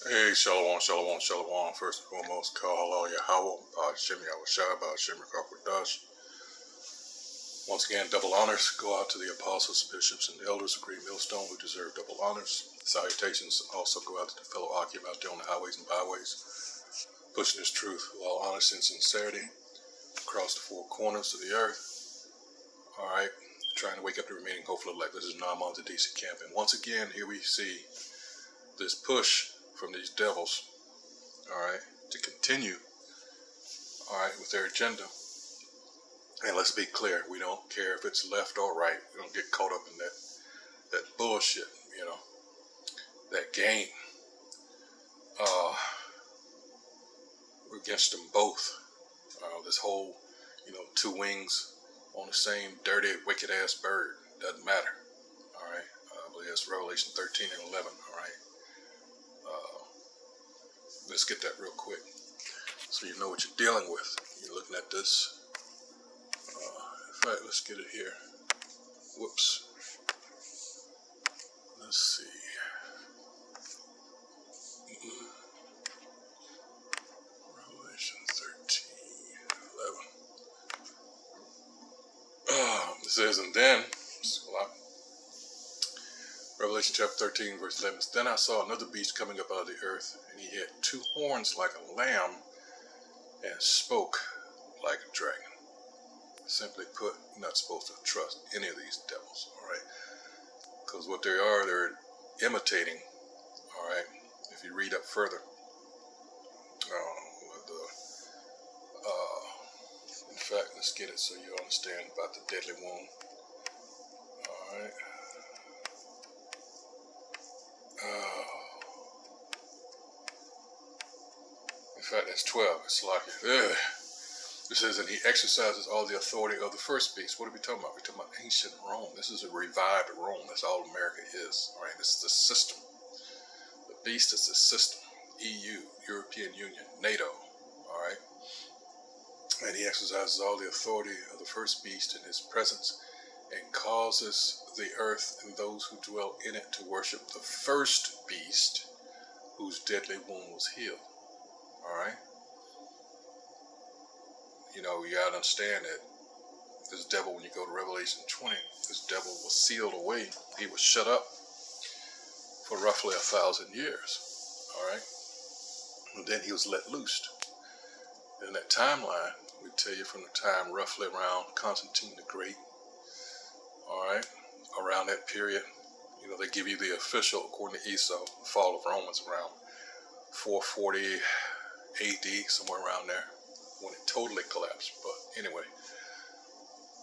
Hey, Shalom, Shalom, Shalom. First and foremost, call all Yahweh, Shem Yahushua, Shem Dash. Once again, double honors go out to the apostles, bishops, and elders of Great Millstone who deserve double honors. Salutations also go out to the fellow Akim out there on the highways and byways, pushing this truth with all honesty and sincerity across the four corners of the earth. Alright, trying to wake up the remaining hopeful elect. This is Naaman the DC camp. And once again, here we see this push from these devils, alright, to continue, alright, with their agenda. And let's be clear, we don't care if it's left or right. We don't get caught up in that bullshit, that game. We're against them both. This whole, two wings on the same dirty, wicked ass bird. Doesn't matter. Alright. I believe that's Revelation 13 and 11. Alright. Let's get that real quick so you know what you're dealing with. You're looking at this. In fact, let's get it here. Whoops. Let's see. Revelation 13, 11. It says, and then, Revelation chapter 13, verse 11. Then I saw another beast coming up out of the earth, and he had two horns like a lamb, and spoke like a dragon. Simply put, you're not supposed to trust any of these devils, alright? Because what they are, they're imitating, alright? If you read up further, in fact, let's get it so you understand about the deadly wound, alright? In fact, that's 12. It's like, it says, and he exercises all the authority of the first beast. What are we talking about? We're talking about ancient Rome. This is a revived Rome. That's all America is. All right, this is the system. The beast is the system. EU, European Union, NATO. All right, and he exercises all the authority of the first beast in his presence, and causes the earth and those who dwell in it to worship the first beast, whose deadly wound was healed. All right. You gotta understand that this devil, when you go to Revelation 20, this devil was sealed away. He was shut up for roughly 1,000 years. All right. And then he was let loose. In that timeline, we tell you from the time roughly around Constantine the Great. All right. Around that period, they give you the official, according to Esau, the fall of Rome was around 440 AD, somewhere around there, when it totally collapsed. But anyway,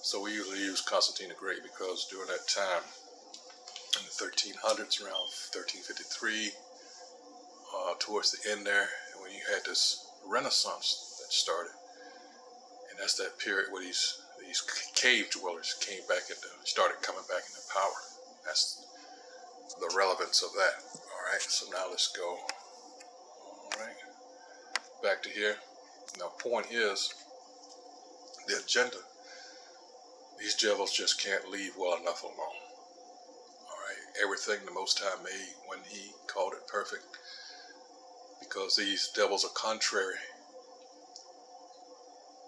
so we usually use Constantine the Great because during that time, in the 1300s, around 1353, towards the end there, when you had this Renaissance that started, and that's that period where these cave dwellers started coming back into power. That's the relevance of that. All right, so now let's go. All right, back to here. Now, point is, the agenda, these devils just can't leave well enough alone. Alright, everything the Most High made when he called it perfect, because these devils are contrary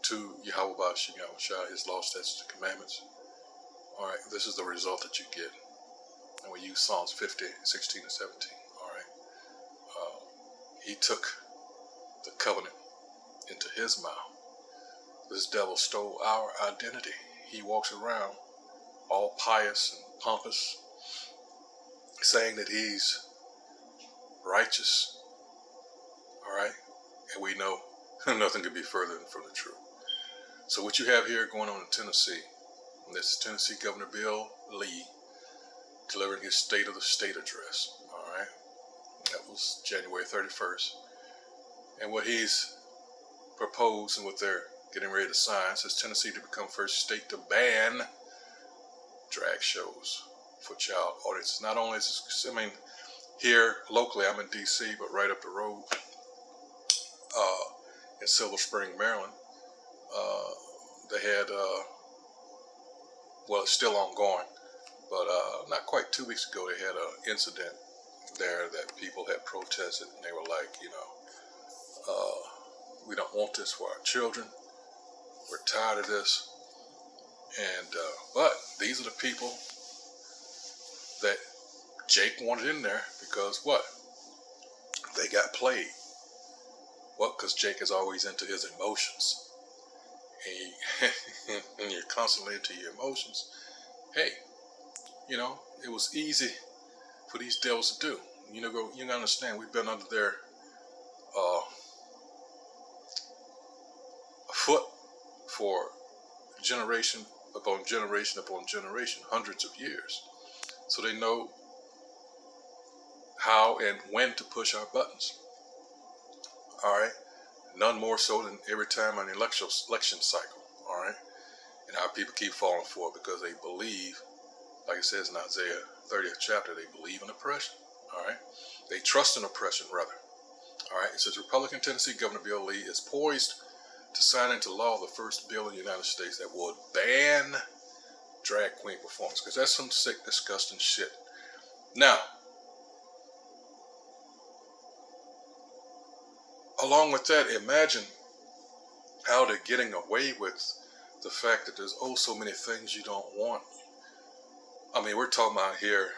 to Yahweh Shem Yahushua, his law, statutes, and commandments. Alright, this is the result that you get. And we use Psalms 50, 16, and 17. Alright, he took the covenant into his mouth. This devil stole our identity. He walks around all pious and pompous, saying that he's righteous. All right? And we know nothing could be further from the truth. So what you have here going on in Tennessee, this is Tennessee Governor Bill Lee delivering his State of the State address. All right? That was January 31st. And what he's proposed and what they're getting ready to sign says Tennessee to become first state to ban drag shows for child audiences. Not only is here locally, I'm in DC, but right up the road in Silver Spring, Maryland, they had, well, it's still ongoing, but not quite 2 weeks ago, they had an incident there that people had protested, and they were like, we don't want this for our children. We're tired of this. And but these are the people that Jake wanted in there because what? They got played. What? Because Jake is always into his emotions. And you're constantly into your emotions. Hey, it was easy for these devils to do. You gotta understand, we've been under their foot for generation upon generation upon generation, hundreds of years. So they know how and when to push our buttons. All right, none more so than every time an election cycle. All right, and our people keep falling for it because they believe, like it says in Isaiah 30th chapter, they believe in oppression. All right, they trust in oppression rather. All right, it says Republican Tennessee Governor Bill Lee is poised to sign into law the first bill in the United States that would ban drag queen performance, because that's some sick, disgusting shit. Now, along with that, imagine how they're getting away with the fact that there's so many things you don't want. I mean, we're talking about here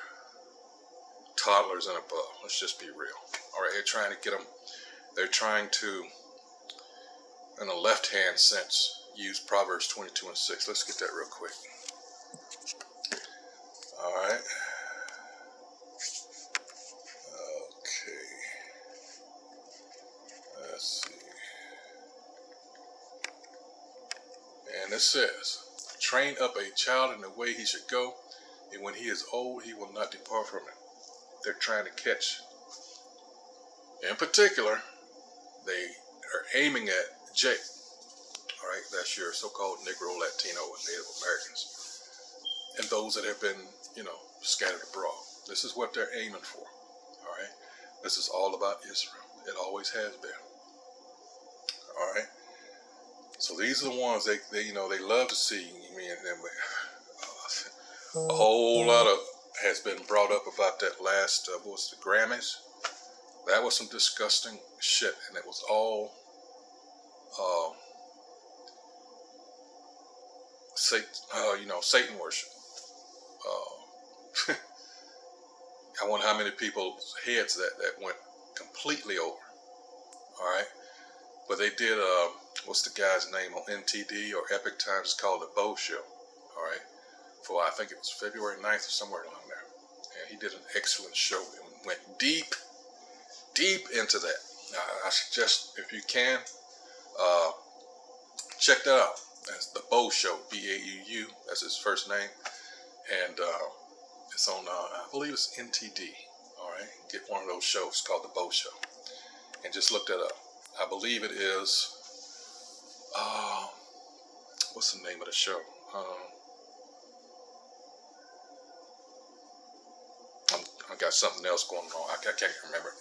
toddlers and above. Let's just be real. All right, they're trying to get them. They're trying to, in a left-hand sense, use Proverbs 22:6. Let's get that real quick. All right. Okay. Let's see. And it says, train up a child in the way he should go, and when he is old, he will not depart from it. They're trying to catch. In particular, they are aiming at Jake. All right, that's your so-called Negro, Latino, and Native Americans, and those that have been, scattered abroad. This is what they're aiming for. All right, this is all about Israel. It always has been. All right. So these are the ones they love to see. I mean, a whole lot of has been brought up about that last what was the Grammys. That was some disgusting shit, and it was all Satan worship. I wonder how many people's heads that went completely over. All right, but they did. What's the guy's name on NTD or Epic Times? It's called The Bo Show. All right, for I think it was February 9th or somewhere along there, and he did an excellent show and went deep into that. I suggest, if you can, check that out. That's The Bo Show, B-A-U-U. That's his first name, and it's on, I believe it's NTD. All right, get one of those shows called The Bo Show, and just look that up. I believe it is. What's the name of the show? I got something else going on. I can't remember.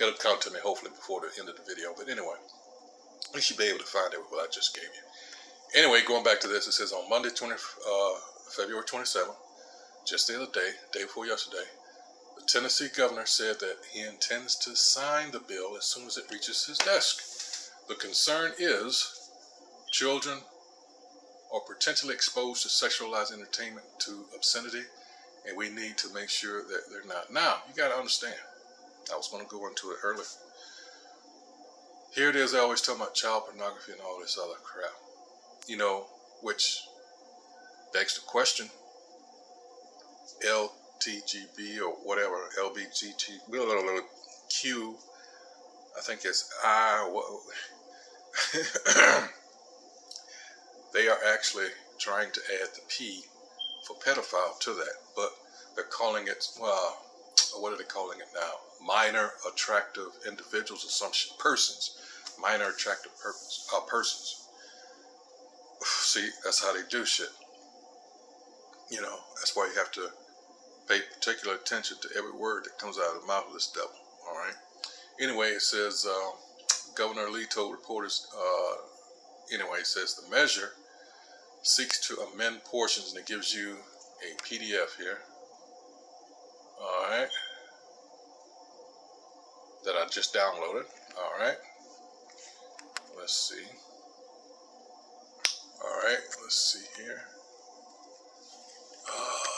It'll come to me hopefully before the end of the video. But anyway, you should be able to find it with what I just gave you. Anyway, going back to this, it says on Monday, February 27th, just the other day before yesterday, the Tennessee governor said that he intends to sign the bill as soon as it reaches his desk. The concern is children are potentially exposed to sexualized entertainment, to obscenity, and we need to make sure that they're not. Now, you got to understand, I was going to go into it earlier. Here it is, I always talk about child pornography and all this other crap, which begs the question, LTGB or whatever, LBGTQ, I think it's they are actually trying to add the P for pedophile to that, but they're calling it, what are they calling it now? Minor attractive individuals or some persons. Minor attractive persons. See, that's how they do shit. That's why you have to pay particular attention to every word that comes out of the mouth of this devil. All right. Anyway, it says Governor Lee told reporters. It says the measure seeks to amend portions, and it gives you a PDF here. All right. I just downloaded. All right. Let's see. All right. Let's see here.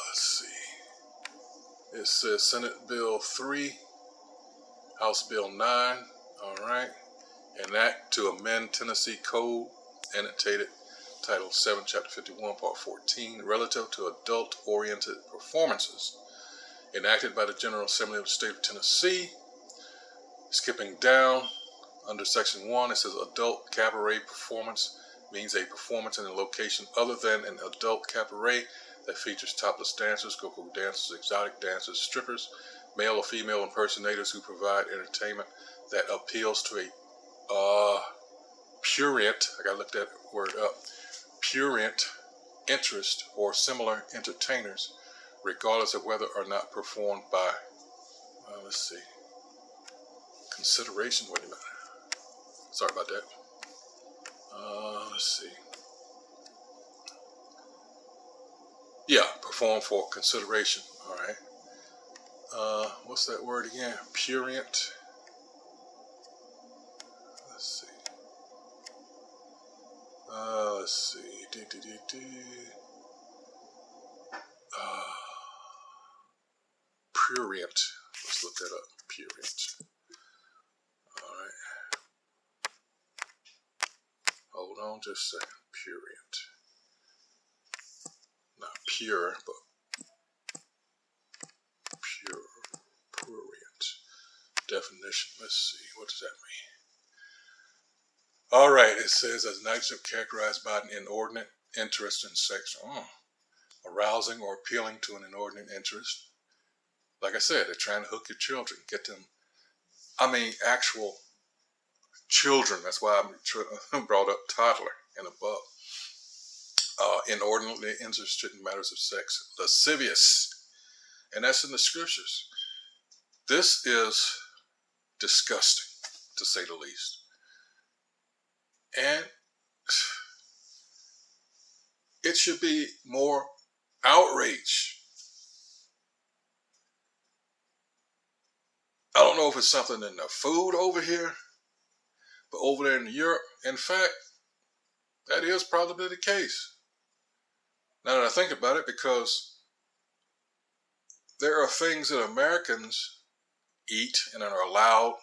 Let's see. It says Senate Bill 3, House Bill 9. All right. An act to amend Tennessee Code, annotated Title 7, Chapter 51, Part 14, relative to adult-oriented performances, enacted by the General Assembly of the State of Tennessee. Skipping down, under Section 1, it says adult cabaret performance means a performance in a location other than an adult cabaret that features topless dancers, go-go dancers, exotic dancers, strippers, male or female impersonators who provide entertainment that appeals to a prurient, I gotta look that word up, prurient interest or similar entertainers, regardless of whether or not performed by, let's see, consideration, wait a minute, sorry about that, let's see, yeah, performed for consideration, all right, what's that word again, prurient, let's see, prurient. Let's look that up. Prurient. All right. Hold on just a second. Prurient. Not pure, but pure. Prurient. Definition. Let's see. What does that mean? All right. It says as an adjective characterized by an inordinate interest in sex. Arousing or appealing to an inordinate interest. Like I said, they're trying to hook your children, get them, actual children. That's why I brought up toddler and above. Inordinately interested in matters of sex. Lascivious. And that's in the scriptures. This is disgusting, to say the least. And it should be more outrage. I don't know if it's something in the food over here, but over there in Europe, in fact, that is probably the case. Now that I think about it, because there are things that Americans eat and are allowed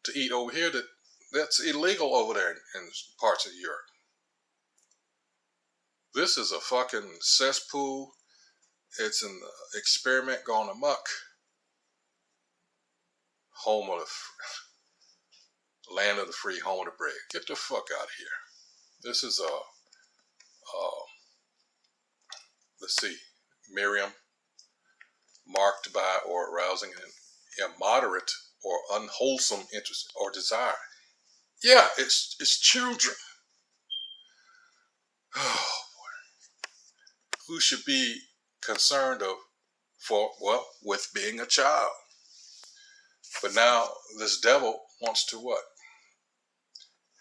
to eat over here that's illegal over there in parts of Europe. This is a fucking cesspool. It's an experiment gone amok. Home of the land of the free, home of the brave. Get the fuck out of here. This is let's see, Miriam, marked by or arousing an immoderate or unwholesome interest or desire. Yeah, it's children. Oh boy. Who should be concerned with being a child? But now this devil wants to what?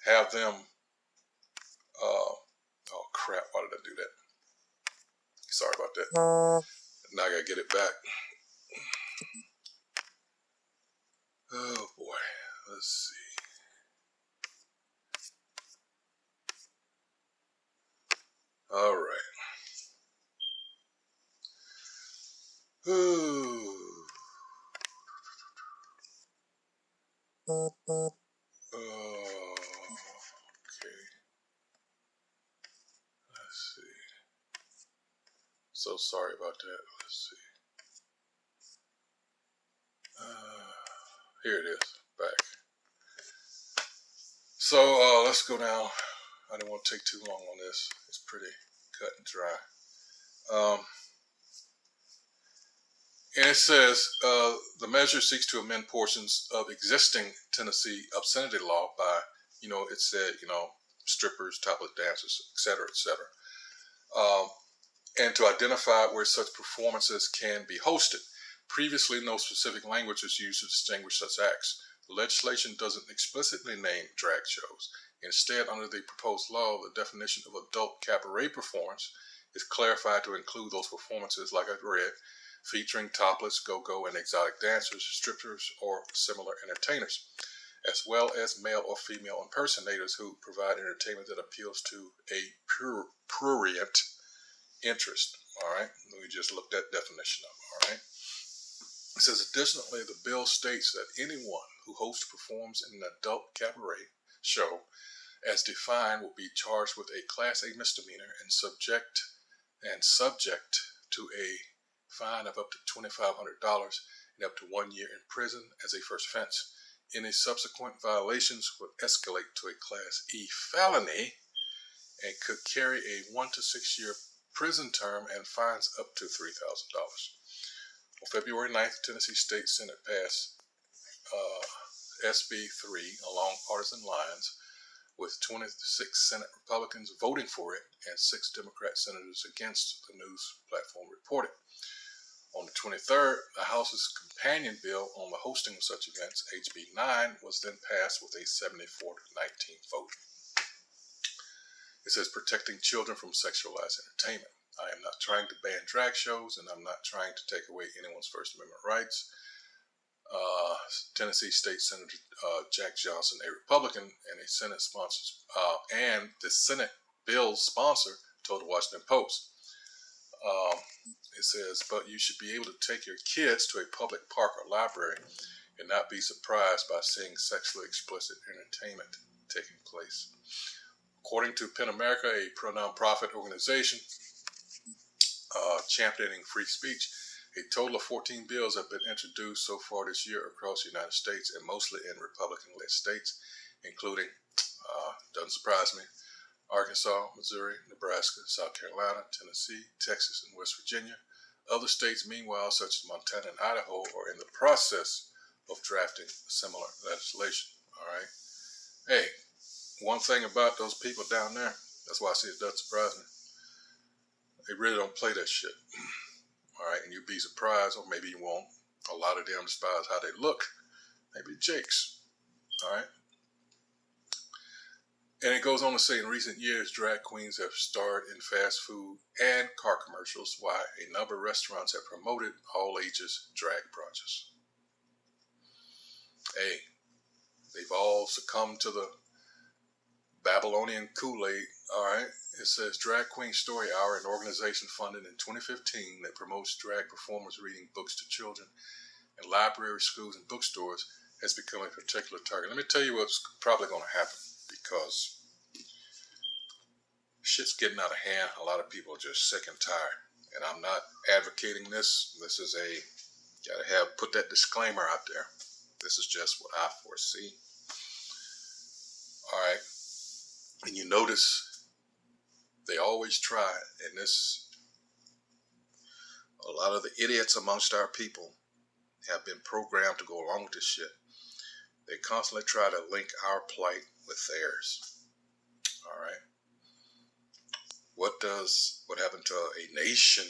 Have them, oh crap, why did I do that? Sorry about that. Now I gotta get it back. Oh boy, let's see. All right. Ooh. Okay. Let's see. So sorry about that. Let's see. Here it is. Back. So let's go down. I don't want to take too long on this. It's pretty cut and dry. And it says, the measure seeks to amend portions of existing Tennessee obscenity law by, it said, strippers, topless dancers, etc., etc. And to identify where such performances can be hosted. Previously, no specific language was used to distinguish such acts. The legislation doesn't explicitly name drag shows. Instead, under the proposed law, the definition of adult cabaret performance is clarified to include those performances, like I've read, featuring topless, go-go, and exotic dancers, strippers, or similar entertainers, as well as male or female impersonators who provide entertainment that appeals to a prurient interest. All right, we just looked that definition up. All right, it says additionally, the bill states that anyone who hosts or performs in an adult cabaret show, as defined, will be charged with a Class A misdemeanor and subject to a fine of up to $2,500 and up to 1 year in prison as a first offense. Any subsequent violations would escalate to a Class E felony and could carry a 1 to 6 year prison term and fines up to $3,000. On February 9th, Tennessee State Senate passed SB 3 along partisan lines, with 26 Senate Republicans voting for it and 6 Democrat senators against, the news platform reported. On the 23rd, the House's companion bill on the hosting of such events, HB 9, was then passed with a 74 to 19 vote. It says protecting children from sexualized entertainment. I am not trying to ban drag shows, and I'm not trying to take away anyone's First Amendment rights. Tennessee State Senator Jack Johnson, a Republican and a Senate sponsor, and the Senate bill's sponsor, told the Washington Post. It says, but you should be able to take your kids to a public park or library and not be surprised by seeing sexually explicit entertainment taking place. According to PEN America, a pro-nonprofit organization championing free speech, a total of 14 bills have been introduced so far this year across the United States, and mostly in Republican-led states, including, doesn't surprise me, Arkansas, Missouri, Nebraska, South Carolina, Tennessee, Texas, and West Virginia. Other states, meanwhile, such as Montana and Idaho, are in the process of drafting similar legislation. All right. Hey, one thing about those people down there, that's why I say it doesn't surprise me. They really don't play that shit. All right, and you'd be surprised, or maybe you won't. A lot of them despise how they look. Maybe jakes. All right. And it goes on to say, in recent years, drag queens have starred in fast food and car commercials, while a number of restaurants have promoted all ages drag brunches. Hey, they've all succumbed to the Babylonian Kool-Aid. All right. It says Drag Queen Story Hour, an organization funded in 2015 that promotes drag performers reading books to children in libraries, schools, and bookstores, has become a particular target. Let me tell you what's probably going to happen, because shit's getting out of hand. A lot of people are just sick and tired. And I'm not advocating this. This is put that disclaimer out there. This is just what I foresee. All right. And you notice they always try, and a lot of the idiots amongst our people have been programmed to go along with this shit. They constantly try to link our plight with theirs. All right. What happened to a nation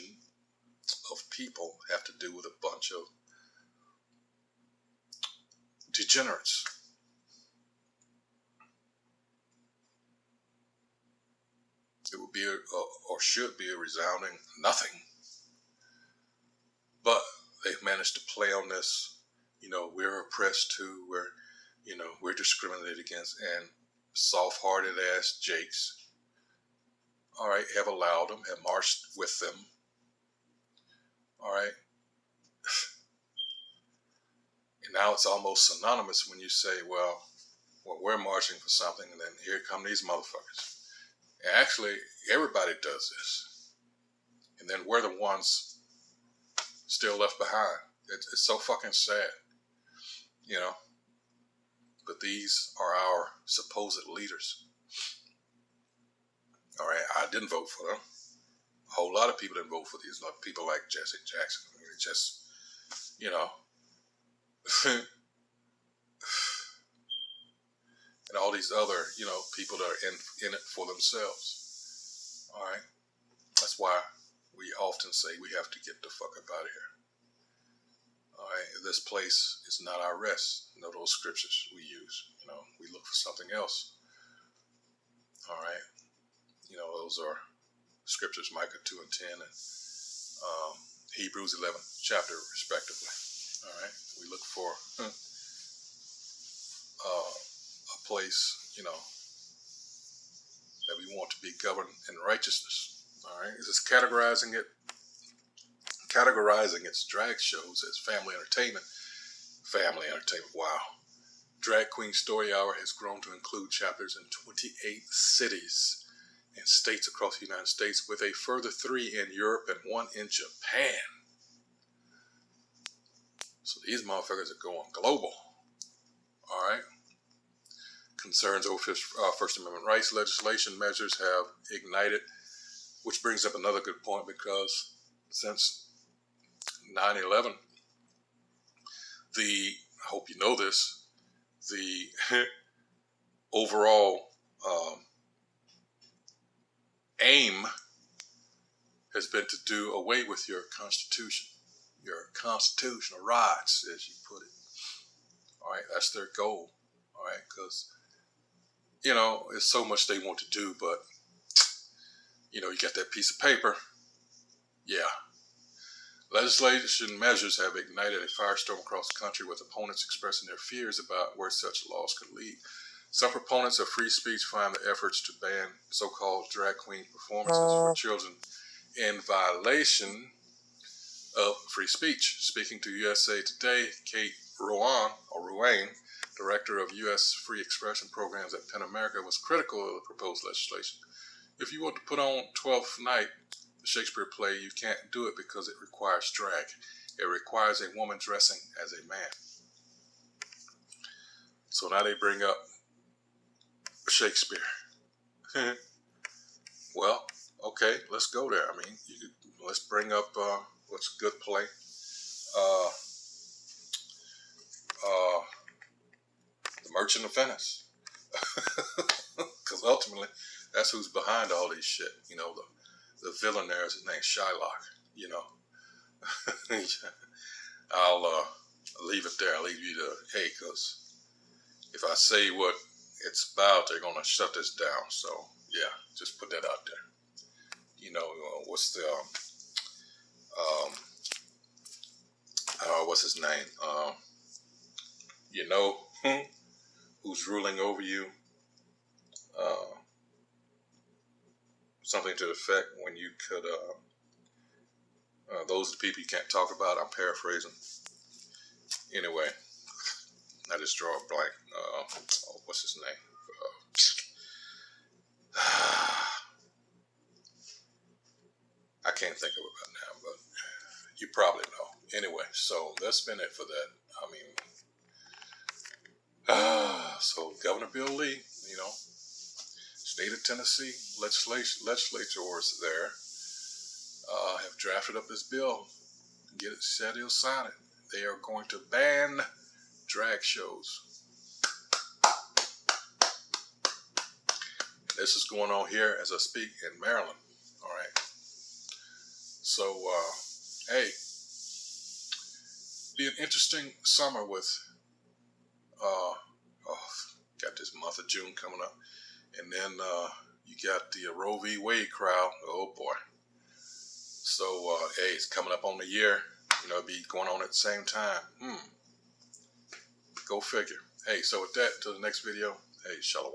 of people have to do with a bunch of degenerates? It would be or should be a resounding nothing. But they've managed to play on this, we're oppressed too, we're discriminated against, and soft-hearted ass jakes, all right, have allowed them, have marched with them, all right. And now it's almost synonymous when you say, well, we're marching for something, and then here come these motherfuckers. And actually, everybody does this. And then we're the ones still left behind. It's so fucking sad, But these are our supposed leaders. All right, I didn't vote for them. A whole lot of people didn't vote for these. People like Jesse Jackson. I mean, it just, and all these other, people that are in it for themselves. All right, that's why we often say we have to get the fuck up out of here. All right, this place is not our rest. Those scriptures we use, we look for something else. All right, those are scriptures, Micah 2 and 10, and Hebrews 11 chapter, respectively. All right, we look for a place, that we want to be governed in righteousness. All right, this is categorizing its drag shows as family entertainment. Family entertainment, wow. Drag Queen Story Hour has grown to include chapters in 28 cities and states across the United States, with a further 3 in Europe and 1 in Japan. So these motherfuckers are going global. All right. Concerns over First Amendment rights legislation measures have ignited, which brings up another good point, because since 9/11, I hope you know this, the overall aim has been to do away with your constitutional rights, as you put it. All right, that's their goal. All right, because there's so much they want to do, but you got that piece of paper. Yeah. Legislation measures have ignited a firestorm across the country, with opponents expressing their fears about where such laws could lead. Some proponents of free speech find the efforts to ban so-called drag queen performances for children in violation of free speech. Speaking to USA Today, Kate Ruane, director of U.S. Free Expression Programs at PEN America, was critical of the proposed legislation. If you want to put on Twelfth Night, the Shakespeare play, you can't do it because it requires drag. It requires a woman dressing as a man. So now they bring up Shakespeare. Well, okay, let's go there. I mean, let's bring up what's a good play. The Merchant of Venice. Because ultimately, that's who's behind all this shit. The villain there is his name, Shylock. I'll leave it there. I'll leave you to, because if I say what it's about, they're going to shut this down. So, yeah, just put that out there. What's the, what's his name? Who's ruling over you? Something to the effect, when you could, those are the people you can't talk about. I'm paraphrasing. Anyway, I just draw a blank. What's his name? I can't think of it right now, but you probably know. Anyway, so that's been it for that. So Governor Bill Lee, state of Tennessee legislators there have drafted up this bill. Said he'll sign it. They are going to ban drag shows. This is going on here as I speak in Maryland. All right. So, hey, be an interesting summer with, got this month of June coming up. And then you got the Roe v. Wade crowd. Oh, boy. So, hey, it's coming up on the year. It'll be going on at the same time. Go figure. Hey, so with that, till the next video, hey, shalom.